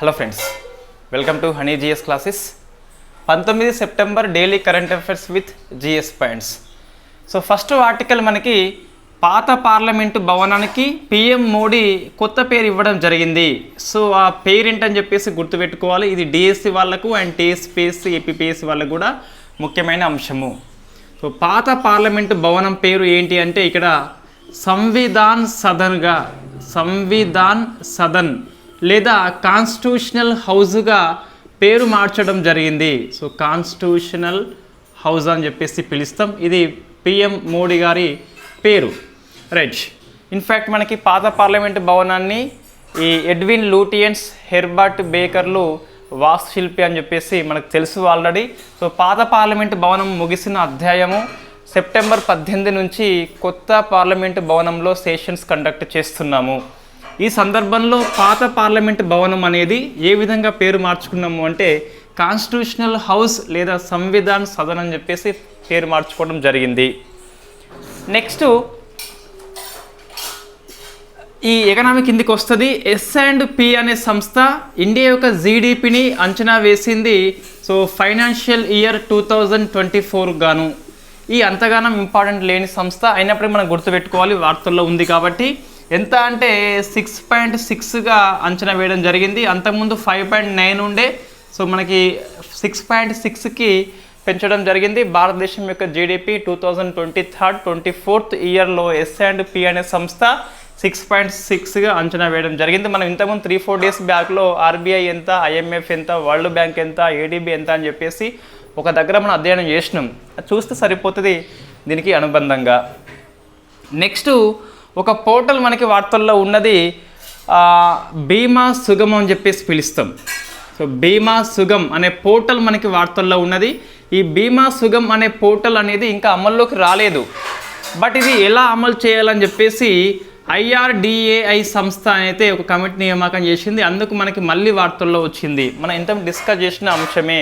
Hello friends, welcome to Honey GS classes. 19 September daily current affairs with GS points. So first article మనకి పాత parliament భవనానికి PM Modi కొత్త పేరు ఇవ్వడం జరిగింది. సో ఆ పేరు ఏంటని చెప్పేసి గుర్తుపెట్టుకోవాలి. ఇది డిఎస్సి వాళ్ళకు అండ్ టీఎస్పీఎస్సి ఏపీపీఎస్సి వాళ్ళకు కూడా ముఖ్యమైన అంశము. సో పాత పార్లమెంటు భవనం పేరు ఏంటి అంటే ఇక్కడ సంవిధాన్ సదన్ లేదా కాన్స్టిట్యూషనల్ హౌస్గా పేరు మార్చడం జరిగింది. సో కాన్స్టిట్యూషనల్ హౌస్ అని చెప్పేసి పిలుస్తాం. ఇది పిఎం మోడీ గారి పేరు, రైట్. ఇన్ఫ్యాక్ట్ మనకి పాత పార్లమెంటు భవనాన్ని ఈ ఎడ్విన్ లూటియన్స్, హెర్బర్ట్ బేకర్లు వాస్తుశిల్పి అని చెప్పేసి మనకు తెలుసు ఆల్రెడీ. సో పాత పార్లమెంటు భవనం ముగిసిన అధ్యాయము సెప్టెంబర్ 18 నుంచి కొత్త పార్లమెంటు భవనంలో సెషన్స్ కండక్ట్ చేస్తున్నాము. ఈ సందర్భంలో పాత పార్లమెంటు భవనం అనేది ఏ విధంగా పేరు మార్చుకున్నాము అంటే కాన్స్టిట్యూషనల్ హౌస్ లేదా సంవిధాన్ సదన్ అని చెప్పేసి పేరు మార్చుకోవడం జరిగింది. నెక్స్ట్ ఈ ఎకనామిక్ కిందికి వస్తుంది. S&P అనే సంస్థ ఇండియా యొక్క జీడిపిని అంచనా వేసింది. సో ఫైనాన్షియల్ ఇయర్ 2024 గాను. ఈ అంతగానం ఇంపార్టెంట్ లేని సంస్థ అయినప్పటికీ మనం గుర్తుపెట్టుకోవాలి, వార్తల్లో ఉంది కాబట్టి. ఎంత అంటే 6.6గా అంచనా వేయడం జరిగింది. అంతకుముందు 5.9 ఉండే. సో మనకి 6.6కి పెంచడం జరిగింది. భారతదేశం యొక్క జీడిపి 2023-24 ఇయర్లో S&P అనే సంస్థ 6.6గా అంచనా వేయడం జరిగింది. మనం ఇంతకుముందు 3-4 డేస్ బ్యాక్లో ఆర్బీఐ ఎంత, IMF ఎంత, వరల్డ్ బ్యాంక్ ఎంత, ADB ఎంత అని చెప్పేసి ఒక దగ్గర మనం అధ్యయనం చేసినాం. చూస్తే సరిపోతుంది దీనికి అనుబంధంగా. నెక్స్ట్ ఒక పోర్టల్ మనకి వార్తల్లో ఉన్నది, బీమా సుగమ్ అని చెప్పేసి పిలుస్తాం. సో బీమా సుగమ్ అనే పోర్టల్ మనకి వార్తల్లో ఉన్నది. ఈ బీమా సుగమ్ అనే పోర్టల్ అనేది ఇంకా అమల్లోకి రాలేదు. బట్ ఇది ఎలా అమలు చేయాలని చెప్పేసి IRDAI సంస్థ అయితే ఒక కమిటీ నియామకం చేసింది. అందుకు మనకి మళ్ళీ వార్తల్లో వచ్చింది. మనం ఇంత డిస్కస్ చేసిన అంశమే.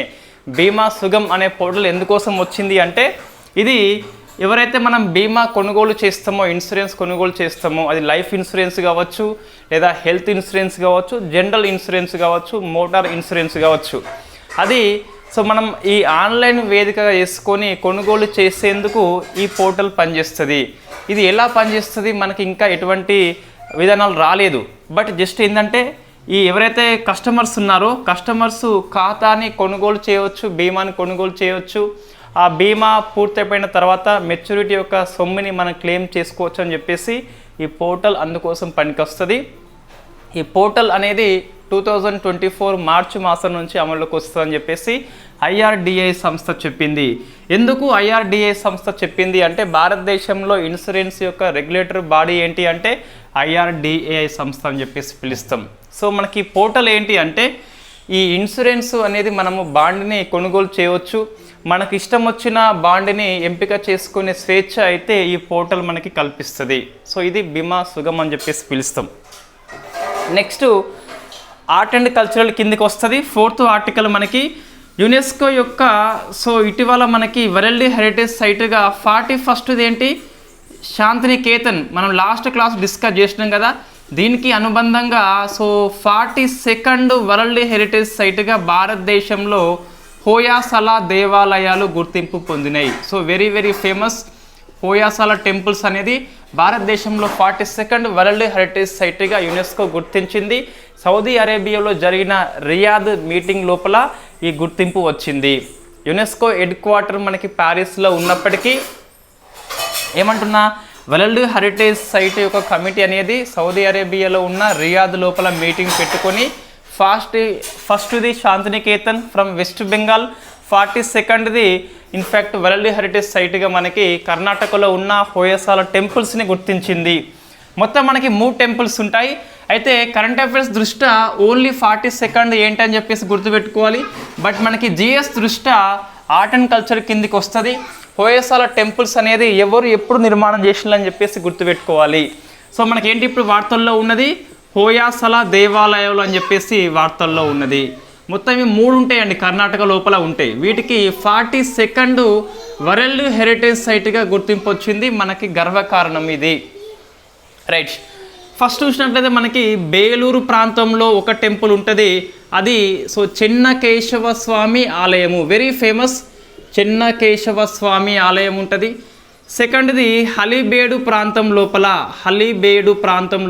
బీమా సుగమ్ అనే పోర్టల్ ఎందుకోసం వచ్చింది అంటే ఇది ఎవరైతే మనం బీమా కొనుగోలు చేస్తామో, ఇన్సూరెన్స్ కొనుగోలు చేస్తామో, అది లైఫ్ ఇన్సూరెన్స్ కావచ్చు, లేదా హెల్త్ ఇన్సూరెన్స్ కావచ్చు, జనరల్ ఇన్సూరెన్స్ కావచ్చు, మోటార్ ఇన్సూరెన్స్ కావచ్చు, అది సో మనం ఈ ఆన్లైన్ వేదికగా చేసుకొని కొనుగోలు చేసేందుకు ఈ పోర్టల్ పనిచేస్తుంది. ఇది ఎలా పనిచేస్తుంది మనకి ఇంకా ఎటువంటి విధానాలు రాలేదు. బట్ జస్ట్ ఏంటంటే ఈ ఎవరైతే కస్టమర్స్ ఉన్నారో కస్టమర్స్ ఖాతాని కొనుగోలు చేయవచ్చు, బీమాని కొనుగోలు చేయవచ్చు. ఆ బీమా పూర్తయిపోయిన తర్వాత మెచ్యూరిటీ యొక్క సొమ్ముని మనం క్లెయిమ్ చేసుకోవచ్చు అని చెప్పేసి ఈ పోర్టల్ అందుకోసం పనికొస్తుంది. ఈ పోర్టల్ అనేది 2024 మార్చి మాసం నుంచి అమల్లోకి వస్తుందని చెప్పేసి IRDAI సంస్థ చెప్పింది. ఎందుకు IRDAI సంస్థ చెప్పింది అంటే భారతదేశంలో ఇన్సూరెన్స్ యొక్క రెగ్యులేటరీ బాడీ ఏంటి అంటే IRDAI సంస్థ అని చెప్పేసి పిలుస్తాం. సో మనకి పోర్టల్ ఏంటి అంటే ఈ ఇన్సూరెన్స్ అనేది మనము బాండ్ని కొనుగోలు చేయవచ్చు. మనకు ఇష్టం వచ్చిన బాండ్ని ఎంపిక చేసుకునే స్వేచ్ఛ అయితే ఈ పోర్టల్ మనకి కల్పిస్తుంది. సో ఇది బీమా సుగమ్ అని చెప్పేసి పిలుస్తాం. నెక్స్ట్ ఆర్ట్ అండ్ కల్చరల్ కిందికి వస్తుంది. 4th ఆర్టికల్ మనకి యునెస్కో యొక్క సో ఇటీవల మనకి వరల్డ్ హెరిటేజ్ సైట్గా 41ది ఏంటి శాంతినికేతన్ మనం లాస్ట్ క్లాస్ డిస్కస్ చేసినాం కదా. దీనికి అనుబంధంగా సో 42nd వరల్డ్ హెరిటేజ్ సైట్గా భారతదేశంలో హోయాసల దేవాలయాలు గుర్తింపు పొందినాయి. So very very famous Hoysala temples అనేది భారతదేశంలో 42nd వరల్డ్ హెరిటేజ్ సైట్గా యునెస్కో గుర్తించింది. సౌదీ అరేబియాలో జరిగిన రియాద్ మీటింగ్ లోపల ఈ గుర్తింపు వచ్చింది. యునెస్కో హెడ్ క్వార్టర్ మనకి ప్యారిస్లో ఉన్నప్పటికీ ఏమంటున్నా వరల్డ్ హెరిటేజ్ సైట్ యొక్క కమిటీ అనేది సౌదీ అరేబియాలో ఉన్న రియాద్ లోపల మీటింగ్ పెట్టుకొని ఫస్ట్ది శాంతినికేతన్ ఫ్రమ్ వెస్ట్ బెంగాల్, 42ది ఇన్ఫ్యాక్ట్ వరల్డ్ హెరిటేజ్ సైట్గా మనకి కర్ణాటకలో ఉన్న హోయసాల టెంపుల్స్ని గుర్తించింది. మొత్తం మనకి 3 టెంపుల్స్ ఉంటాయి. అయితే కరెంట్ అఫైర్స్ దృష్ట్యా ఓన్లీ 42nd ఏంటని చెప్పేసి గుర్తుపెట్టుకోవాలి. బట్ మనకి GS దృష్ట్యా ఆర్ట్ అండ్ కల్చర్ కిందికి వస్తుంది. హోయసాల టెంపుల్స్ అనేది ఎవరు ఎప్పుడు నిర్మాణం చేసిందని చెప్పేసి గుర్తుపెట్టుకోవాలి. సో మనకేంటి ఇప్పుడు వార్తల్లో ఉన్నది హోయాసల దేవాలయాలు అని చెప్పేసి వార్తల్లో ఉన్నది. మొత్తం ఇవి 3 ఉంటాయండి, కర్ణాటక లోపల ఉంటాయి. వీటికి 42nd వరల్డ్ హెరిటేజ్ సైట్గా గుర్తింపు వచ్చింది. మనకి గర్వకారణం ఇది, రైట్. ఫస్ట్ చూసినట్లయితే మనకి బేలూరు ప్రాంతంలో ఒక టెంపుల్ ఉంటుంది, అది సో చెన్నకేశవ స్వామి ఆలయము, వెరీ ఫేమస్ చెన్నకేశవ స్వామి ఆలయం ఉంటుంది. సెకండ్ది హలీబేడు ప్రాంతం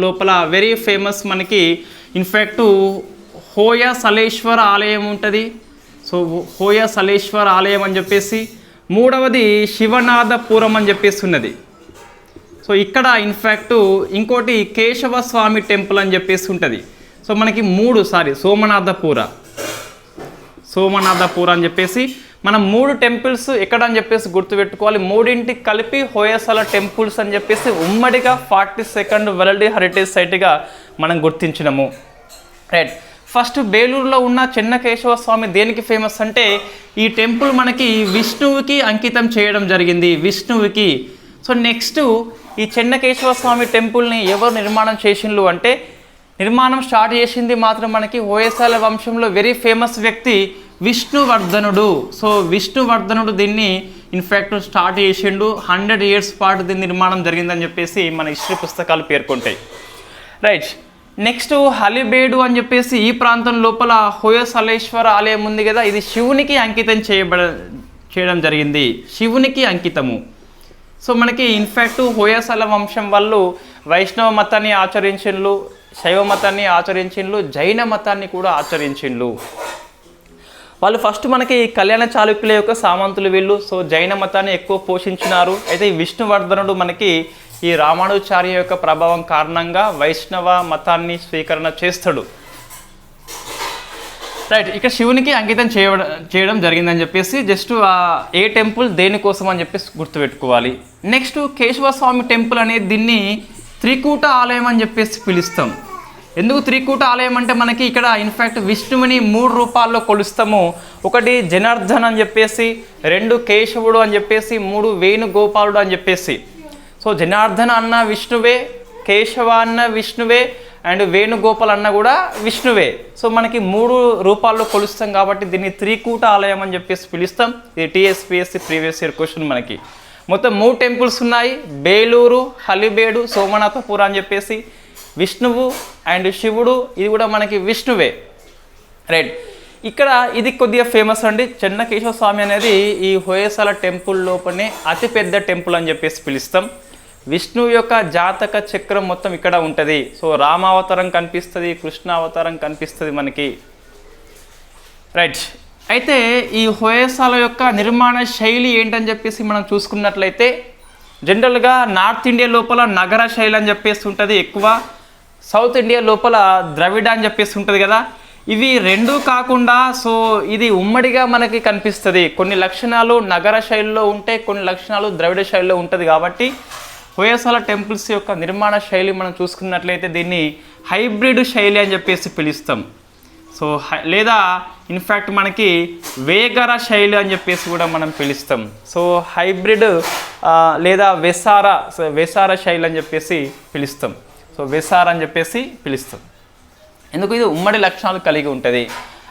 లోపల వెరీ ఫేమస్ మనకి ఇన్ఫ్యాక్ట్ హోయసలేశ్వర ఆలయం ఉంటుంది. సో హోయసలేశ్వర ఆలయం అని చెప్పేసి. మూడవది శివనాథపురం అని చెప్పేసి ఉన్నది. సో ఇక్కడ ఇన్ఫ్యాక్ట్ ఇంకోటి కేశవ స్వామి టెంపుల్ అని చెప్పేసి ఉంటుంది. సో మనకి సోమనాథపుర అని చెప్పేసి మనం 3 టెంపుల్స్ ఎక్కడ అని చెప్పేసి గుర్తుపెట్టుకోవాలి. మూడింటికి కలిపి హోయసల టెంపుల్స్ అని చెప్పేసి ఉమ్మడిగా 42nd వరల్డ్ హెరిటేజ్ సైట్గా మనం గుర్తించినాము. రైట్. ఫస్ట్ బేలూరులో ఉన్న చెన్నకేశవ స్వామి దేనికి ఫేమస్ అంటే ఈ టెంపుల్ మనకి విష్ణువుకి అంకితం చేయడం జరిగింది, విష్ణువుకి. సో నెక్స్ట్ ఈ చెన్నకేశవ స్వామి టెంపుల్ని ఎవరు నిర్మాణం చేసిండ్రు అంటే నిర్మాణం స్టార్ట్ చేసింది మాత్రం మనకి హోయసాల వంశంలో వెరీ ఫేమస్ వ్యక్తి విష్ణువర్ధనుడు. సో విష్ణువర్ధనుడు దీన్ని ఇన్ఫ్యాక్ట్ స్టార్ట్ చేసిండు. 100 years పాటు దీని నిర్మాణం జరిగిందని చెప్పేసి మన హిస్టరీ పుస్తకాలు పేర్కొంటాయి. రైట్. నెక్స్ట్ హలీబేడు అని చెప్పేసి ఈ ప్రాంతం లోపల హోయసలేశ్వర ఆలయం ఉంది కదా, ఇది శివునికి అంకితం చేయడం జరిగింది, శివునికి అంకితము. సో మనకి ఇన్ఫ్యాక్ట్ హోయసల వంశం వాళ్ళు వైష్ణవ మతాన్ని ఆచరించిండ్రు, శైవ మతాన్ని ఆచరించిండ్రు, జైన మతాన్ని కూడా ఆచరించిండ్రు. వాళ్ళు ఫస్ట్ మనకి కళ్యాణ చాళుక్యుల యొక్క సామంతులు వీళ్ళు. సో జైన మతాన్ని ఎక్కువ పోషించినారు. అయితే ఈ విష్ణువర్ధనుడు మనకి ఈ రామానుచార్య యొక్క ప్రభావం కారణంగా వైష్ణవ మతాన్ని స్వీకరణ చేస్తాడు. రైట్. ఇక్కడ శివునికి అంకితం చేయడం జరిగిందని చెప్పేసి జస్ట్ ఏ టెంపుల్ దేనికోసం అని చెప్పేసి గుర్తుపెట్టుకోవాలి. నెక్స్ట్ కేశవస్వామి టెంపుల్ అనేది దీన్ని త్రికూట ఆలయం అని చెప్పేసి పిలుస్తాం. ఎందుకు త్రికూట ఆలయం అంటే మనకి ఇక్కడ ఇన్ఫ్యాక్ట్ విష్ణువుని 3 రూపాల్లో కొలుస్తాము. ఒకటి జనార్దన్ అని చెప్పేసి, 2 కేశవుడు అని చెప్పేసి, 3 వేణుగోపాలుడు అని చెప్పేసి. సో జనార్దన్ అన్న విష్ణువే, కేశవ అన్న విష్ణువే, అండ్ వేణుగోపాల్ అన్న కూడా విష్ణువే. సో మనకి 3 రూపాల్లో కొలుస్తాం కాబట్టి దీన్ని త్రికూట ఆలయం అని చెప్పేసి పిలుస్తాం. ఇది TSPSC ప్రీవియస్ ఇయర్ క్వశ్చన్. మనకి మొత్తం 3 టెంపుల్స్ ఉన్నాయి, బేలూరు, హలీబేడు, సోమనాథపుర అని చెప్పేసి. విష్ణువు అండ్ శివుడు, ఇది కూడా మనకి విష్ణువే. రైట్. ఇక్కడ ఇది కొద్దిగా ఫేమస్ అండి. చెన్నకేశవ స్వామి అనేది ఈ హోయసల టెంపుల్ లోపలనే అతిపెద్ద టెంపుల్ అని చెప్పేసి పిలుస్తాం. విష్ణువు యొక్క జాతక చక్రం మొత్తం ఇక్కడ ఉంటుంది. సో రామావతారం కనిపిస్తుంది, కృష్ణావతారం కనిపిస్తుంది మనకి. రైట్. అయితే ఈ హోయసాల యొక్క నిర్మాణ శైలి ఏంటని చెప్పేసి మనం చూసుకున్నట్లయితే జనరల్గా నార్త్ ఇండియా లోపల నగర శైలి అని చెప్పేసి ఉంటుంది ఎక్కువ, సౌత్ ఇండియా లోపల ద్రవిడ అని చెప్పేసి ఉంటుంది కదా. ఇవి రెండూ కాకుండా సో ఇది ఉమ్మడిగా మనకి కనిపిస్తుంది. కొన్ని లక్షణాలు నగర శైలిలో ఉంటే, కొన్ని లక్షణాలు ద్రవిడ శైలిలో ఉంటుంది. కాబట్టి హోయసాల టెంపుల్స్ యొక్క నిర్మాణ శైలి మనం చూసుకున్నట్లయితే దీన్ని హైబ్రిడ్ శైలి అని చెప్పేసి పిలుస్తాం. సో లేదా ఇన్ఫ్యాక్ట్ మనకి వేగర శైలి అని చెప్పేసి కూడా మనం పిలుస్తాం. సో హైబ్రిడ్ లేదా వెసార శైలి అని చెప్పేసి పిలుస్తాం. సో వెసార అని చెప్పేసి పిలుస్తాం. ఎందుకు? ఇది ఉమ్మడి లక్షణాలు కలిగి ఉంటుంది.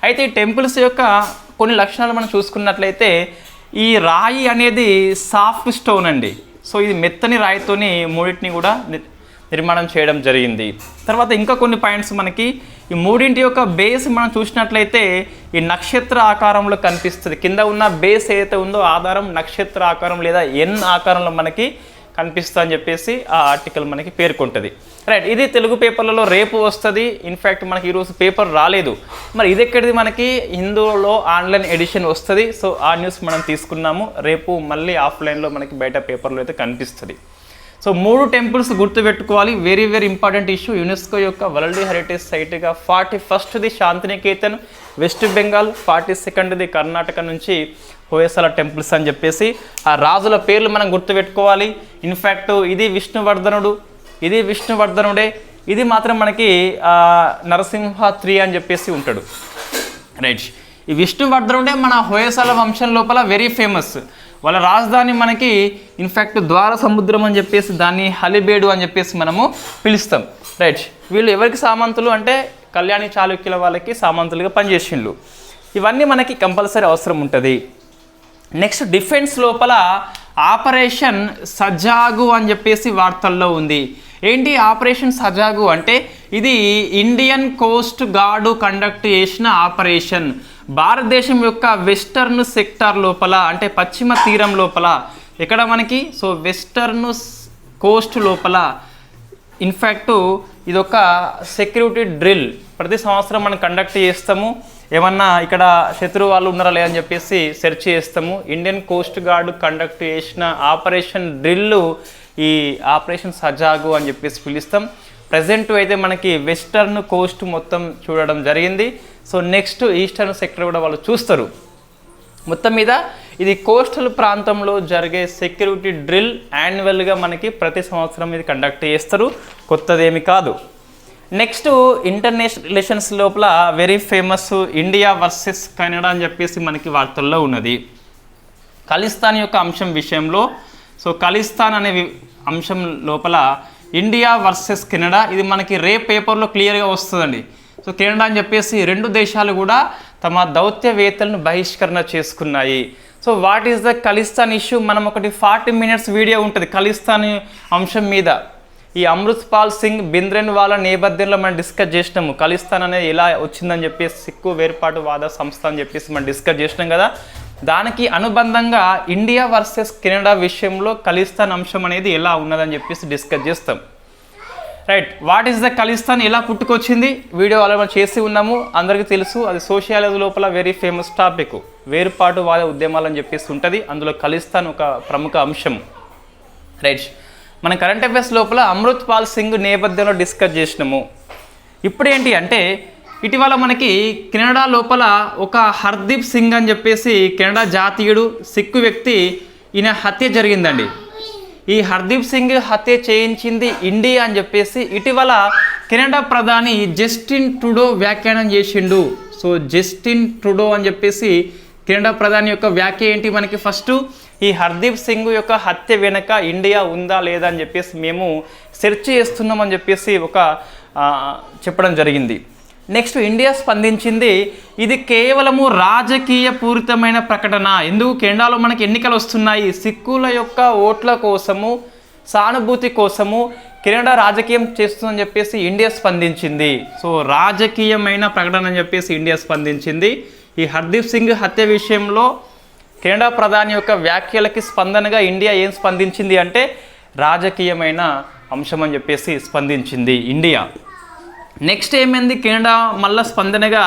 అయితే ఈ టెంపుల్స్ యొక్క కొన్ని లక్షణాలు మనం చూసుకున్నట్లయితే ఈ రాయి అనేది సాఫ్ట్ స్టోన్ అండి. సో ఇది మెత్తని రాయితోని మూడింటిని కూడా నిర్మాణం చేయడం జరిగింది. తర్వాత ఇంకా కొన్ని పాయింట్స్ మనకి ఈ మూడింటి యొక్క బేస్ మనం చూసినట్లయితే ఈ నక్షత్ర ఆకారంలో కనిపిస్తుంది. కింద ఉన్న బేస్ ఏదైతే ఉందో ఆధారం నక్షత్ర ఆకారం లేదా ఎన్ ఆకారంలో మనకి కనిపిస్తా అని చెప్పేసి ఆ ఆర్టికల్ మనకి పేర్కొంటుంది. రైట్. ఇది తెలుగు పేపర్లలో రేపు వస్తుంది. ఇన్ఫ్యాక్ట్ మనకి ఈరోజు పేపర్ రాలేదు. మరి ఇది ఎక్కడిది? మనకి హిందూలో ఆన్లైన్ ఎడిషన్ వస్తుంది. సో ఆ న్యూస్ మనం తీసుకున్నాము. రేపు మళ్ళీ ఆఫ్లైన్లో మనకి బయట పేపర్లో అయితే కనిపిస్తుంది. సో 3 టెంపుల్స్ గుర్తుపెట్టుకోవాలి. Very very important issue. UNESCO యొక్క వరల్డ్ హెరిటేజ్ సైట్గా 41ది శాంతినికేతన్ వెస్ట్ బెంగాల్, 42ది కర్ణాటక నుంచి హోయసల టెంపుల్స్ అని చెప్పేసి ఆ రాజుల పేర్లు మనం గుర్తుపెట్టుకోవాలి. ఇన్ఫ్యాక్ట్ ఇది విష్ణువర్ధనుడే. ఇది మాత్రం మనకి నరసింహ 3 అని చెప్పేసి ఉంటాడు. రైట్. ఈ విష్ణువర్ధనుడే మన హోయసల వంశం లోపల వెరీ ఫేమస్. వాళ్ళ రాజధాని మనకి ఇన్ఫ్యాక్ట్ ద్వార సముద్రం అని చెప్పేసి దాన్ని హలీబేడు అని చెప్పేసి మనము పిలుస్తాం. రైట్. వీళ్ళు ఎవరికి సామంతులు అంటే కళ్యాణి చాళుక్యుల వాళ్ళకి సామంతులుగా పనిచేసిండ్రు. ఇవన్నీ మనకి కంపల్సరీ అవసరం ఉంటుంది. నెక్స్ట్ డిఫెన్స్ లోపల ఆపరేషన్ సజాగు అని చెప్పేసి వార్తల్లో ఉంది. ఏంటి ఆపరేషన్ సజాగు అంటే ఇది ఇండియన్ కోస్ట్ గార్డు కండక్ట్ చేసిన ఆపరేషన్. భారతదేశం యొక్క వెస్టర్న్ సెక్టార్ లోపల అంటే పశ్చిమ తీరం లోపల ఎక్కడ మనకి సో వెస్టర్న్ కోస్ట్ లోపల ఇన్ఫ్యాక్ట్ ఇదొక సెక్యూరిటీ డ్రిల్ ప్రతి సంవత్సరం మనం కండక్ట్ చేస్తాము. ఏమన్నా ఇక్కడ శత్రువు వాళ్ళు ఉన్నారా లేదని చెప్పేసి సెర్చ్ చేస్తాము. ఇండియన్ కోస్ట్ గార్డు కండక్ట్ చేసిన ఆపరేషన్ డ్రిల్ ఈ ఆపరేషన్ సజాగు అని చెప్పేసి పిలుస్తాం. ప్రజెంట్ అయితే మనకి వెస్టర్న్ కోస్ట్ మొత్తం చూడడం జరిగింది. సో నెక్స్ట్ ఈస్టర్న్ సెక్టర్ కూడా వాళ్ళు చూస్తారు. మొత్తం మీద ఇది కోస్టల్ ప్రాంతంలో జరిగే సెక్యూరిటీ డ్రిల్ యాన్యువల్గా మనకి ప్రతి సంవత్సరం ఇది కండక్ట్ చేస్తారు, కొత్తదేమి కాదు. నెక్స్ట్ ఇంటర్నేషనల్ రిలేషన్స్ లోపల very famous India versus Canada అని చెప్పేసి మనకి వార్తల్లో ఉన్నది. ఖలిస్తాన్ యొక్క అంశం విషయంలో సో ఖలిస్తాన్ అనే అంశం లోపల ఇండియా వర్సెస్ కెనడా ఇది మనకి రేప్ పేపర్లో క్లియర్గా వస్తుందండి. సో కెనడా అని చెప్పేసి రెండు దేశాలు కూడా తమ దౌత్యవేత్తలను బహిష్కరణ చేసుకున్నాయి. So what is the Khalistan issue? మనం ఒకటి 40 minutes వీడియో ఉంటుంది ఖలిస్తాన్ అంశం మీద. ఈ అమృత్పాల్ సింగ్ భింద్రన్వాల నేపథ్యంలో మనం డిస్కస్ చేసినాము. ఖలిస్తాన్ అనేది ఎలా వచ్చిందని చెప్పేసి సిక్కు వేర్పాటువాద సంస్థ అని చెప్పేసి మనం డిస్కస్ చేసినాం కదా. దానికి అనుబంధంగా ఇండియా వర్సెస్ కెనడా విషయంలో ఖలిస్తాన్ అంశం అనేది ఎలా ఉన్నదని చెప్పేసి డిస్కస్ చేస్తాం. Right, what is the Khalistan, ఎలా పుట్టుకొచ్చింది వీడియో అలా మనం చేసి ఉన్నాము, అందరికీ తెలుసు. అది సోషియాలజీ లోపల వెరీ ఫేమస్ టాపిక్, వేరుపాటువాద ఉద్యమాలు అని చెప్పేసి ఉంటుంది. అందులో ఖలిస్తాన్ ఒక ప్రముఖ అంశం. రైట్, మన కరెంట్ అఫైర్స్ లోపల అమృత్పాల్ సింగ్ నేపథ్యంలో డిస్కస్ చేసినాము. ఇప్పుడు ఏంటి అంటే ఇటీవల మనకి కెనడా లోపల ఒక హర్దీప్ సింగ్ అని చెప్పేసి కెనడా జాతీయుడు సిక్కు వ్యక్తి ఈయన హత్య జరిగిందండి. ఈ హర్దీప్ సింగ్ హత్య చేయించింది ఇండియా అని చెప్పేసి ఇటీవల కెనడా ప్రధాని జస్టిన్ ట్రూడో వ్యాఖ్యానం చేసిండు. సో జస్టిన్ ట్రూడో అని చెప్పేసి కెనడా ప్రధాని యొక్క వ్యాఖ్య ఏంటి మనకి? ఫస్ట్ ఈ హర్దీప్ సింగ్ యొక్క హత్య వెనుక ఇండియా ఉందా లేదా అని చెప్పేసి మేము సెర్చ్ చేస్తున్నామని చెప్పేసి ఒక చెప్పడం జరిగింది. నెక్స్ట్ ఇండియా స్పందించింది, ఇది కేవలము రాజకీయ పూరితమైన ప్రకటన. ఎందుకు? కెనడాలో మనకి ఎన్నికలు వస్తున్నాయి, సిక్కుల యొక్క ఓట్ల కోసము సానుభూతి కోసము కెనడా రాజకీయం చేస్తుందని చెప్పేసి ఇండియా స్పందించింది. సో రాజకీయమైన ప్రకటన అని చెప్పేసి ఇండియా స్పందించింది. ఈ హర్దీప్ సింగ్ హత్య విషయంలో కెనడా ప్రధాని యొక్క వ్యాఖ్యలకి స్పందనగా ఇండియా ఏం స్పందించింది అంటే రాజకీయమైన అంశం అని చెప్పేసి స్పందించింది ఇండియా. నెక్స్ట్ ఏమైంది? కెనడా మళ్ళీ స్పందనగా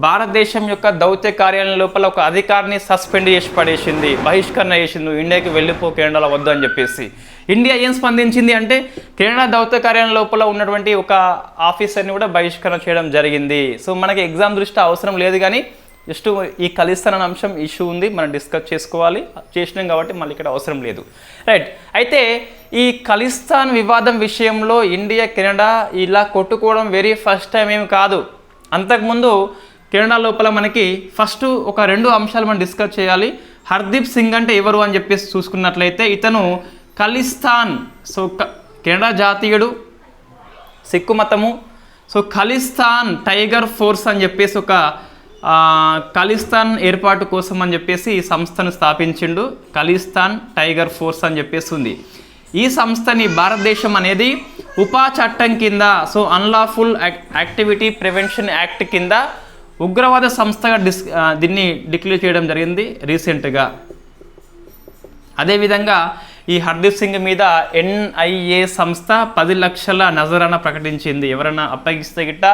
భారతదేశం యొక్క దౌత్య కార్యాలయం లోపల ఒక అధికారిని సస్పెండ్ చేసి పడేసింది, బహిష్కరణ చేసింది, ఇండియాకి వెళ్ళిపో కెనడాలో వద్దు అని చెప్పేసి. ఇండియా ఏం స్పందించింది అంటే కెనడా దౌత్య కార్యాలయం లోపల ఉన్నటువంటి ఒక ఆఫీసర్ని కూడా బహిష్కరణ చేయడం జరిగింది. సో మనకి ఎగ్జామ్ దృష్టి అవసరం లేదు, కానీ జస్ట్ ఈ ఖలిస్తాన్ అనే అంశం ఇష్యూ ఉంది, మనం డిస్కస్ చేసుకోవాలి, చేసినాం కాబట్టి మళ్ళీ ఇక్కడ అవసరం లేదు. రైట్, అయితే ఈ ఖలిస్తాన్ వివాదం విషయంలో ఇండియా కెనడా ఇలా కొట్టుకోవడం వెరీ ఫస్ట్ టైం ఏమి కాదు. అంతకుముందు కెనడా లోపల మనకి ఫస్ట్ ఒక 2 అంశాలు మనం డిస్కస్ చేయాలి. హర్దీప్ సింగ్ అంటే ఎవరు అని చెప్పేసి చూసుకున్నట్లయితే ఇతను ఖలిస్తాన్, సో కెనడా జాతీయుడు, సిక్కు మతము. సో ఖలిస్తాన్ టైగర్ ఫోర్స్ అని చెప్పేసి ఒక ఖలిస్తాన్ ఏర్పాటు కోసం అని చెప్పేసి ఈ సంస్థను స్థాపించిండు. ఖలిస్తాన్ టైగర్ ఫోర్స్ అని చెప్పేసి ఉంది. ఈ సంస్థని భారతదేశం అనేది ఉపా చట్టం కింద, so unlawful activity prevention act కింద ఉగ్రవాద సంస్థగా దీన్ని డిక్లేర్ చేయడం జరిగింది రీసెంట్గా. అదేవిధంగా ఈ హర్దీప్ సింగ్ మీద NIA సంస్థ 10 లక్షల నజరానా ప్రకటించింది. ఎవరైనా అప్పగిస్తే గిట్ట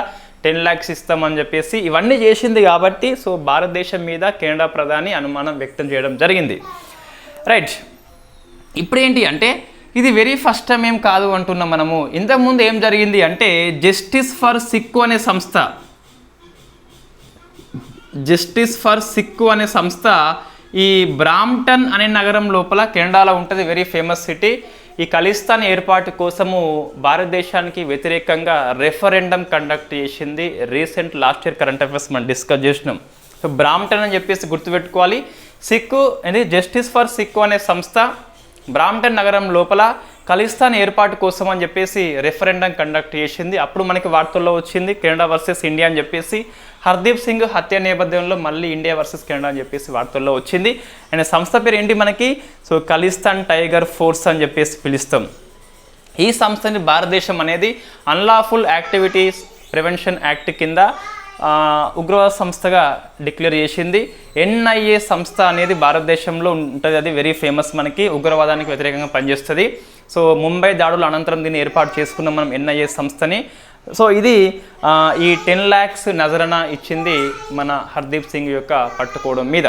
10 lakhs ఇస్తామని చెప్పేసి ఇవన్నీ చేసింది కాబట్టి సో భారతదేశం మీద కెనడా ప్రధాని అనుమానం వ్యక్తం చేయడం జరిగింది. రైట్, ఇప్పుడు ఏంటి అంటే ఇది వెరీ ఫస్ట్ టైం ఏం కాదు అంటున్నాం మనము. ఇంతకుముందు ఏం జరిగింది అంటే జస్టిస్ ఫర్ సిక్కు అనే సంస్థ, జస్టిస్ ఫర్ సిక్కు అనే సంస్థ ఈ బ్రాంప్టన్ అనే నగరం లోపల కెనడాలో ఉంటుంది, వెరీ ఫేమస్ సిటీ. ఈ ఖలిస్తాన్ ఏర్పాటు కోసము భారతదేశానికి వ్యతిరేకంగా రెఫరెండం కండక్ట్ చేసింది. Recent last year current affairs మనం డిస్కస్ చేసినాం. సో బ్రాంప్టన్ అని చెప్పేసి గుర్తుపెట్టుకోవాలి. సిక్కు అనేది జస్టిస్ ఫర్ సిక్కు అనే సంస్థ బ్రాంప్టన్ నగరం లోపల ఖలిస్తాన్ ఏర్పాటు కోసం అని చెప్పేసి రెఫరెండం కండక్ట్ చేసింది. అప్పుడు మనకి వార్తల్లో వచ్చింది కెనడా వర్సెస్ ఇండియా అని చెప్పేసి. హర్దీప్ సింగ్ హత్య నేపథ్యంలో మళ్ళీ ఇండియా వర్సెస్ కెనడా అని చెప్పేసి వార్తల్లో వచ్చింది. అండ్ సంస్థ పేరు ఏంటి మనకి? సో ఖలిస్తాన్ టైగర్ ఫోర్స్ అని చెప్పేసి పిలుస్తాం. ఈ సంస్థని భారతదేశం అనేది అన్లాఫుల్ యాక్టివిటీస్ ప్రివెన్షన్ యాక్ట్ కింద ఉగ్రవాద సంస్థగా డిక్లేర్ చేసింది. ఎన్ఐఏ సంస్థ అనేది భారతదేశంలో ఉంటుంది, అది వెరీ ఫేమస్, మనకి ఉగ్రవాదానికి వ్యతిరేకంగా పనిచేస్తుంది. సో ముంబై దాడుల అనంతరం దీన్ని ఏర్పాటు చేసుకున్నాం మనం ఎన్ఐఏ సంస్థని. సో ఇది ఈ 10 lakhs నజరన ఇచ్చింది మన హర్దీప్ సింగ్ యొక్క పట్టుకోవడం మీద.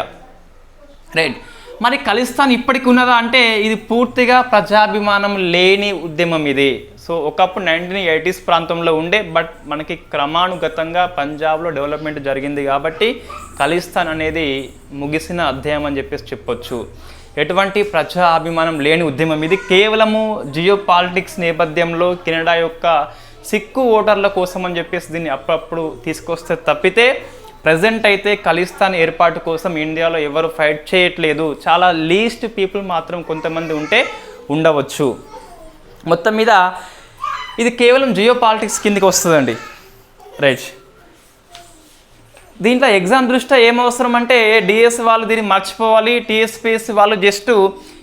రైట్, మరి ఖలిస్తాన్ ఇప్పటికి ఉన్నదా అంటే ఇది పూర్తిగా ప్రజాభిమానం లేని ఉద్యమం ఇది. సో ఒకప్పుడు 1980s ప్రాంతంలో ఉండే, బట్ మనకి క్రమానుగతంగా పంజాబ్లో డెవలప్మెంట్ జరిగింది కాబట్టి ఖలిస్తాన్ అనేది ముగిసిన అధ్యాయం అని చెప్పేసి చెప్పొచ్చు. ఎటువంటి ప్రజా అభిమానం లేని ఉద్యమం ఇది. కేవలము జియో పాలిటిక్స్ నేపథ్యంలో కెనడా యొక్క సిక్కు ఓటర్ల కోసం అని చెప్పేసి దీన్ని అప్పుడప్పుడు తీసుకొస్తే తప్పితే ప్రజెంట్ అయితే ఖలిస్తాన్ ఏర్పాటు కోసం ఇండియాలో ఎవరు ఫైట్ చేయట్లేదు. చాలా లీస్ట్ పీపుల్ మాత్రం కొంతమంది ఉంటే ఉండవచ్చు. మొత్తం మీద ఇది కేవలం జియో పాలిటిక్స్ కిందకి వస్తుందండి. రైట్, దీంట్లో ఎగ్జామ్ దృష్ట్యా ఏమవసరం అంటే డిఎస్ వాళ్ళు దీన్ని మర్చిపోవాలి. టీఎస్పీఎస్సీ వాళ్ళు జస్ట్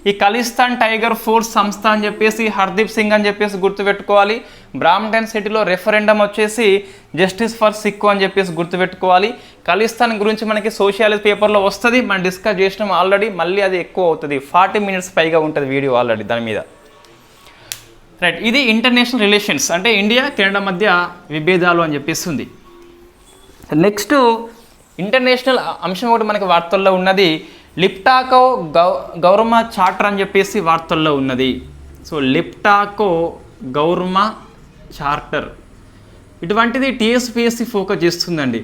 ఈ ఖలిస్తాన్ టైగర్ ఫోర్స్ సంస్థ అని చెప్పేసి హర్దీప్ సింగ్ అని చెప్పేసి గుర్తుపెట్టుకోవాలి. బ్రామ్టన్ సిటీలో రెఫరెండం వచ్చేసి జస్టిస్ ఫర్ సిక్కు అని చెప్పేసి గుర్తుపెట్టుకోవాలి. ఖలిస్తాన్ గురించి మనకి సోషియాలజీ పేపర్లో వస్తుంది, మనం డిస్కస్ చేసినాం ఆల్రెడీ. మళ్ళీ అది ఎక్కువ అవుతుంది, 40 minutes పైగా ఉంటుంది వీడియో ఆల్రెడీ దాని మీద. రైట్, ఇది ఇంటర్నేషనల్ రిలేషన్స్ అంటే ఇండియా కెనడా మధ్య విభేదాలు అని చెప్పేస్తుంది. నెక్స్ట్ ఇంటర్నేషనల్ అంశం ఒకటి మనకి వార్తల్లో ఉన్నది, లిప్టాకో గౌరమ చార్టర్ అని చెప్పేసి వార్తల్లో ఉన్నది. సో లిప్టాకో గౌరమ చార్టర్ ఇటువంటిది టీఎస్పీఎస్సీ ఫోకస్ చేస్తుందండి.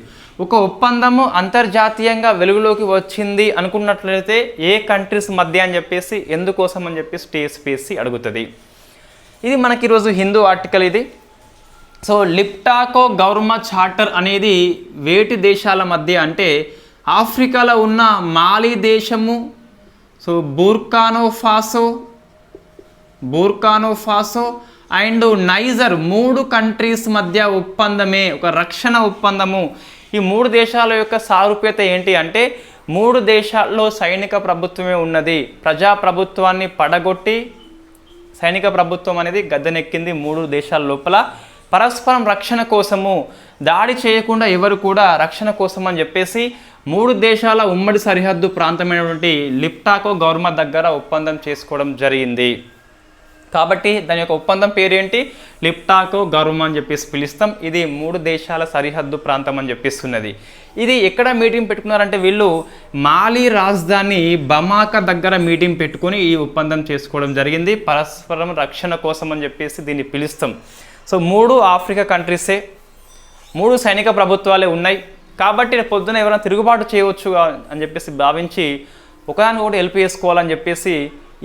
ఒక ఒప్పందము అంతర్జాతీయంగా వెలుగులోకి వచ్చింది అనుకున్నట్లయితే ఏ కంట్రీస్ మధ్య అని చెప్పేసి ఎందుకోసం అని చెప్పేసి టీఎస్పీఎస్సీ అడుగుతుంది. ఇది మనకి ఈరోజు హిందూ ఆర్టికల్ ఇది. సో లిప్టాకో గౌరమ చార్టర్ అనేది వేటి దేశాల మధ్య అంటే ఆఫ్రికాలో ఉన్న మాలి దేశము, so Burkina Faso and Niger 3 countries మధ్య ఒప్పందమే ఒక రక్షణ ఒప్పందము. ఈ 3 దేశాల యొక్క సారూప్యత ఏంటి అంటే 3 దేశాల్లో సైనిక ప్రభుత్వమే ఉన్నది. ప్రజాప్రభుత్వాన్ని పడగొట్టి సైనిక ప్రభుత్వం అనేది గద్దెనెక్కింది 3 దేశాల లోపల. పరస్పరం రక్షణ కోసము, దాడి చేయకుండా ఎవరు కూడా రక్షణ కోసం అని చెప్పేసి 3 దేశాల ఉమ్మడి సరిహద్దు ప్రాంతమైనటువంటి లిప్టాకో గౌరమ దగ్గర ఒప్పందం చేసుకోవడం జరిగింది. కాబట్టి దాని యొక్క ఒప్పందం పేరేంటి, లిప్టాకో గౌరమ అని చెప్పేసి పిలుస్తాం. ఇది 3 దేశాల సరిహద్దు ప్రాంతం అని చెప్పిస్తున్నది. ఇది ఎక్కడ మీటింగ్ పెట్టుకున్నారంటే వీళ్ళు మాలి రాజధాని బమాకా దగ్గర మీటింగ్ పెట్టుకొని ఈ ఒప్పందం చేసుకోవడం జరిగింది. పరస్పరం రక్షణ కోసం అని చెప్పేసి దీన్ని పిలుస్తాం. సో 3 ఆఫ్రికా కంట్రీసే, 3 సైనిక ప్రభుత్వాలే ఉన్నాయి. కాబట్టి పొద్దున ఎవరైనా తిరుగుబాటు చేయవచ్చు అని చెప్పేసి భావించి ఒకదాని ఒకటి హెల్ప్ చేసుకోవాలని చెప్పేసి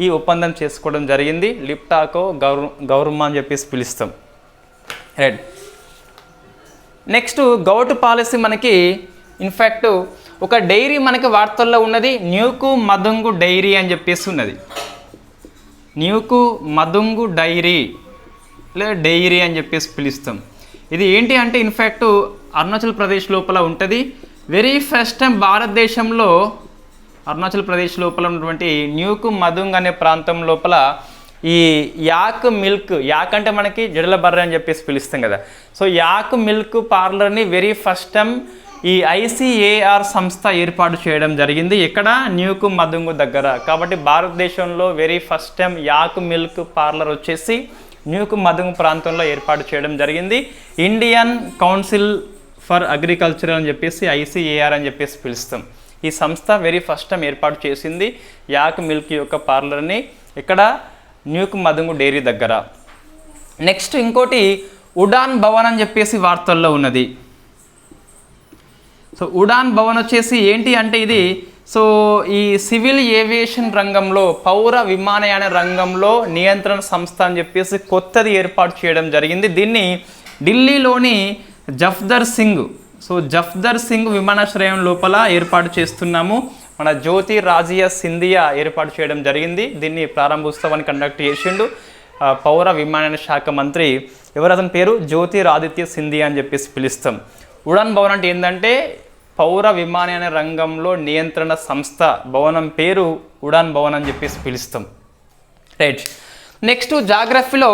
ఈ ఒప్పందం చేసుకోవడం జరిగింది. లిప్టాకో గౌరమ అని చెప్పేసి పిలుస్తాం. రైట్, నెక్స్ట్ గౌట్ పాలసీ మనకి ఇన్ఫ్యాక్ట్ ఒక డైరీ మనకి వార్తల్లో ఉన్నది, న్యూకు మదుంగు డైరీ అని చెప్పేసి ఉన్నది. న్యూకు మదుంగు డైరీ లేదా డైరీ అని చెప్పేసి పిలుస్తాం. ఇది ఏంటి అంటే ఇన్ఫ్యాక్ట్ అరుణాచల్ ప్రదేశ్ లోపల ఉంటుంది. వెరీ ఫస్ట్ టైం భారతదేశంలో అరుణాచల్ ప్రదేశ్ లోపల ఉన్నటువంటి న్యూకు మదుంగ్ అనే ప్రాంతం లోపల ఈ యాక్ మిల్క్, యాక్ అంటే మనకి జడల బర్రె అని చెప్పేసి పిలుస్తాం కదా. సో యాక్ మిల్క్ పార్లర్ని వెరీ ఫస్ట్ టైం ఈ ఐసిఏఆర్ సంస్థ ఏర్పాటు చేయడం జరిగింది. ఎక్కడ, న్యూకు మదుంగు దగ్గర. కాబట్టి భారతదేశంలో వెరీ ఫస్ట్ టైం యాక్ మిల్క్ పార్లర్ వచ్చేసి న్యూకు మదుంగు ప్రాంతంలో ఏర్పాటు చేయడం జరిగింది. ఇండియన్ కౌన్సిల్ ఫర్ అగ్రికల్చర్ అని చెప్పేసి ఐసిఏఆర్ అని చెప్పేసి పిలుస్తాం. ఈ సంస్థ వెరీ ఫస్ట్ టైం ఏర్పాటు చేసింది యాక్ మిల్క్ యొక్క పార్లర్ని ఇక్కడ న్యూకు మదుంగు డైరీ దగ్గర. నెక్స్ట్ ఇంకోటి ఉడాన్ భవన్ అని చెప్పేసి వార్తల్లో ఉన్నది. సో ఉడాన్ భవన్ వచ్చేసి ఏంటి అంటే ఇది సో ఈ సివిల్ ఏవియేషన్ రంగంలో, పౌర విమానయాన రంగంలో నియంత్రణ సంస్థ అని చెప్పేసి కొత్తది ఏర్పాటు చేయడం జరిగింది. దీన్ని ఢిల్లీలోని జఫ్దర్ సింగ్ విమానాశ్రయం లోపల ఏర్పాటు చేస్తున్నాము. మన జ్యోతిరాదిత్య సింధియా ఏర్పాటు చేయడం జరిగింది. దీన్ని ప్రారంభోత్సవాన్ని కండక్ట్ చేసిండు పౌర విమానయాన శాఖ మంత్రి. ఎవరు అతని పేరు, జ్యోతిరాదిత్య సింధియా అని చెప్పేసి పిలుస్తాం. ఉడాన్ భవన్ అంటే ఏంటంటే పౌర విమానయాన రంగంలో నియంత్రణ సంస్థ, భవనం పేరు ఉడాన్ భవన్ అని చెప్పేసి పిలుస్తాం. రైట్, నెక్స్ట్ జాగ్రఫీలో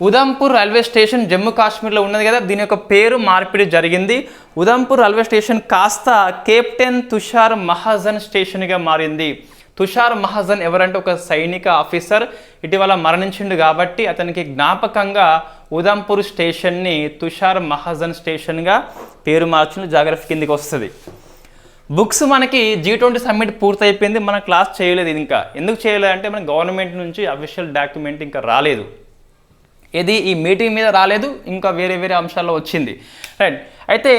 ఉదంపూర్ రైల్వే స్టేషన్ జమ్మూ కాశ్మీర్లో ఉన్నది కదా, దీని యొక్క పేరు మార్పిడి జరిగింది. ఉదంపూర్ రైల్వే స్టేషన్ కాస్త కెప్టెన్ తుషార్ మహాజన్ స్టేషన్గా మారింది. తుషార్ మహాజన్ ఎవరంటే ఒక సైనిక ఆఫీసర్, ఇటీవల మరణించిండు కాబట్టి అతనికి జ్ఞాపకంగా ఉదంపూర్ స్టేషన్ని తుషార్ మహాజన్ స్టేషన్గా పేరు మార్చిన జాగ్రఫీ కిందికి వస్తుంది. బుక్స్ మనకి G20 సమ్మిట్ పూర్తయిపోయింది, మన క్లాస్ చేయలేదు ఇంకా. ఎందుకు చేయలేదు అంటే మన గవర్నమెంట్ నుంచి అఫీషియల్ డాక్యుమెంట్ ఇంకా రాలేదు. ఇది ఈ మీటింగ్ మీద రాలేదు, ఇంకా వేరే వేరే అంశాల్లో వచ్చింది, రైట్. అయితే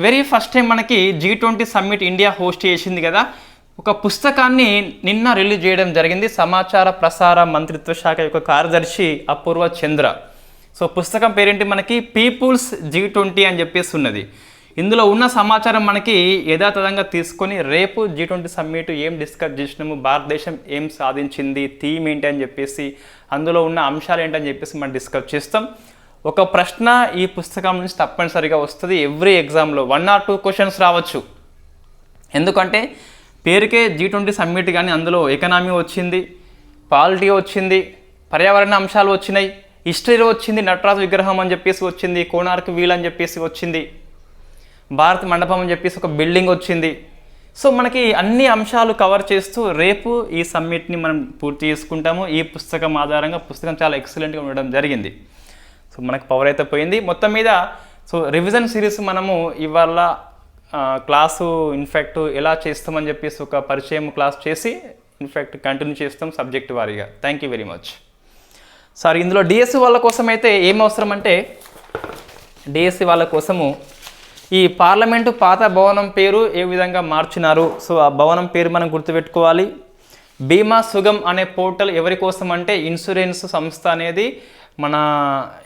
వెరీ ఫస్ట్ టైం మనకి G20 సమ్మిట్ ఇండియా హోస్ట్ చేసింది కదా, ఒక పుస్తకాన్ని నిన్న రిలీజ్ చేయడం జరిగింది సమాచార ప్రసార మంత్రిత్వ శాఖ యొక్క కార్యదర్శి అపూర్వ చంద్ర. సో పుస్తకం పేరేంటి మనకి పీపుల్స్ G20 అని చెప్పేసి ఉన్నది. ఇందులో ఉన్న సమాచారం మనకి యథాతథంగా తీసుకొని రేపు G20 సమ్మిట్ ఏం డిస్కస్ చేసినాము, భారతదేశం ఏం సాధించింది, థీమ్ ఏంటి అని చెప్పేసి, అందులో ఉన్న అంశాలు ఏంటని చెప్పేసి మనం డిస్కస్ చేస్తాం. ఒక ప్రశ్న ఈ పుస్తకం నుంచి తప్పనిసరిగా వస్తుంది ఎవ్రీ ఎగ్జామ్లో, 1 or 2 క్వశ్చన్స్ రావచ్చు. ఎందుకంటే పేరుకే G20 సమ్మిట్, కానీ అందులో ఎకనామీ వచ్చింది, పాలిటీ వచ్చింది, పర్యావరణ అంశాలు వచ్చినాయి, హిస్టరీలో వచ్చింది, నటరాజు విగ్రహం అని చెప్పేసి వచ్చింది, కోణార్క్ వీల్ అని చెప్పేసి వచ్చింది, భారత మండపం అని చెప్పేసి ఒక బిల్డింగ్ వచ్చింది. సో మనకి అన్ని అంశాలు కవర్ చేస్తూ రేపు ఈ సమ్మిట్ని మనం పూర్తి చేసుకుంటాము. ఈ పుస్తకం ఆధారంగా పుస్తకం చాలా ఎక్సలెంట్గా ఉండడం జరిగింది. సో మనకు పవర్ అయితే పోయింది మొత్తం మీద. సో రివిజన్ సిరీస్ మనము ఇవాళ క్లాసు ఇన్ఫ్యాక్ట్ ఎలా చేస్తామని చెప్పేసి ఒక పరిచయం క్లాస్ చేసి ఇన్ఫ్యాక్ట్ కంటిన్యూ చేస్తాం సబ్జెక్ట్ వారీగా. Thank you very much. Sir ఇందులో డిఎస్సి వాళ్ళ కోసం అయితే ఏం అవసరం అంటే, డిఎస్సి వాళ్ళ కోసము ఈ పార్లమెంటు పాత భవనం పేరు ఏ విధంగా మార్చినారు, సో ఆ భవనం పేరు మనం గుర్తుపెట్టుకోవాలి. బీమా సుగమ్ అనే పోర్టల్ ఎవరి కోసం అంటే ఇన్సూరెన్స్ సంస్థ అనేది మన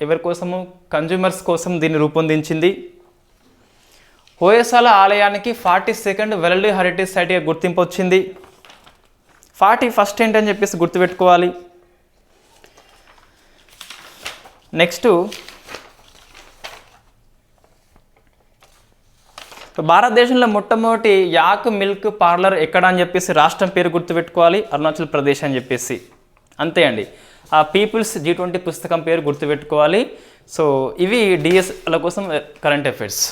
ఎవరి కోసము, కన్జ్యూమర్స్ కోసం దీన్ని రూపొందించింది. హోయసాల ఆలయానికి 42nd వరల్డ్ హెరిటేజ్ సైట్గా గుర్తింపు వచ్చింది. 41st ఏంటని చెప్పేసి గుర్తుపెట్టుకోవాలి. నెక్స్ట్ భారతదేశంలో మొట్టమొదటి యాక్ మిల్క్ పార్లర్ ఎక్కడ అని చెప్పేసి రాష్ట్రం పేరు గుర్తుపెట్టుకోవాలి, అరుణాచల్ ప్రదేశ్ అని చెప్పేసి. అంతే అండి. ఆ పీపుల్స్ G20 పుస్తకం పేరు గుర్తుపెట్టుకోవాలి. సో ఇవి డిఎస్ల కోసం కరెంట్ అఫైర్స్.